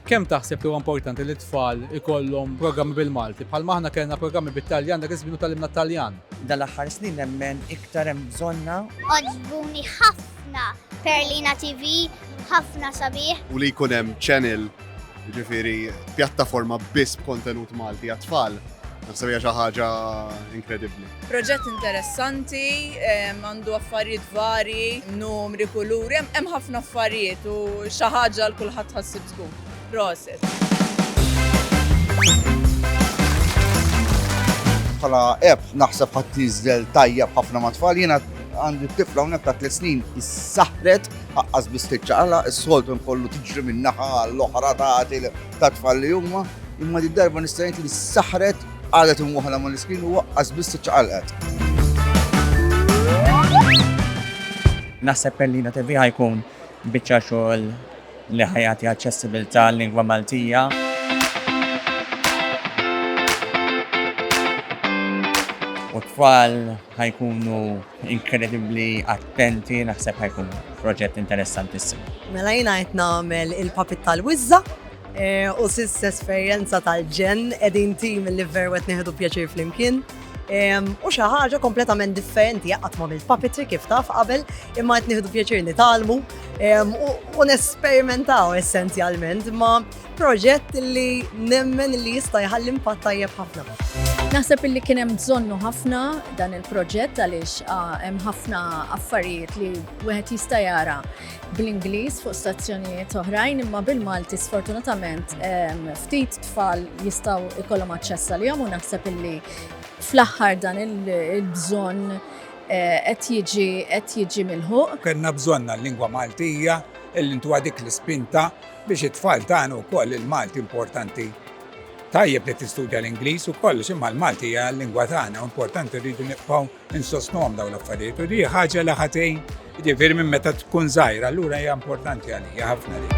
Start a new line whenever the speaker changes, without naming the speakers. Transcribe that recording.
Kemm taħseb li huwa importanti li t-tfal ikollhom programmi bil-Malti? Bħalma aħna kellna programmi bit-Taljan dak iż-żmien tallimna Taljan.
Dal-aħħar snin nemmen iktar hemm bżonna
Oġbuni ħafna Perlina TV, ħafna sabiħ.
U li jkun hemm channel, ġifieri pjattaforma biss b'kontenut Malti għat-tfal, naħseb hija xi ħaġa inkredibbli.
Proġett interessanti, għandu affarijiet vari, numri, kuluri, hemm ħafna affarijiet u xi ħaġa l kulħadd ħassib tkun. Proset.
Bħala naħseb ħadd jiżdel tajjeb ħafna ma' tfal, jiena għandi tifla hawnhekk ta' 3 snin issaħret ħaqqas biss tiċċaqala, is-soltu kollu tiġri min-naħa l-oħra ta' tfal li huma, imma di darba nista' ngħid li s-saħret qalet imwaħla mal-iskrin u waqqas biss tiċċaqalqet.
naħseb Perlina TV ħajkun biċċa xogħol li ħajati aċċessibilità l-lingwa Maltija. U tfal ħajkunu inkredibbli attenti, naħseb ħajkun proġett interessantissimu.
Mela jiena qed nagħmel il-puppet tal-Wizza u s'issa esperjenza tal-ġen qegħdin tim li verwet nieħdu pjaċir flimkien. U xi ħaġa kompletament differenti qatt ma bil-puppetry kif taf qabel, imma qed nieħdu pjaċir nitalmu u nesperimentaw essenzjalment ma' proġett li nemmen li jista' jħalli impatt tajjeb ħafna.
Naħseb illi kien hemm bżonnu ħafna dan il-proġett għaliex hemm ħafna affarijiet li wieħed jista' jara bl-Ingliż fuq stazzjonijiet oħrajn, imma bil-Malti sfortunatament ftit tfal jistgħu jkollhom aċċess għalihom u naħseb illi fl-aħħar dan il-bżonn qed jiġi milħuq.
Kellna bżonna l-lingwa Maltija illi ntuha dik l-ispinta biex it-tfal tagħna wkoll il-Malti importanti. Tajjeb li tistudja l-Ingliż u kollox imma l-Malti hija l-lingwa tagħna u importanti rridu nibqgħu insostnuhom dawn l-affarijiet u di ħaġa li ħatejn jiġifieri minn meta tkun żgħira allura hija importanti għalija ħafna dik.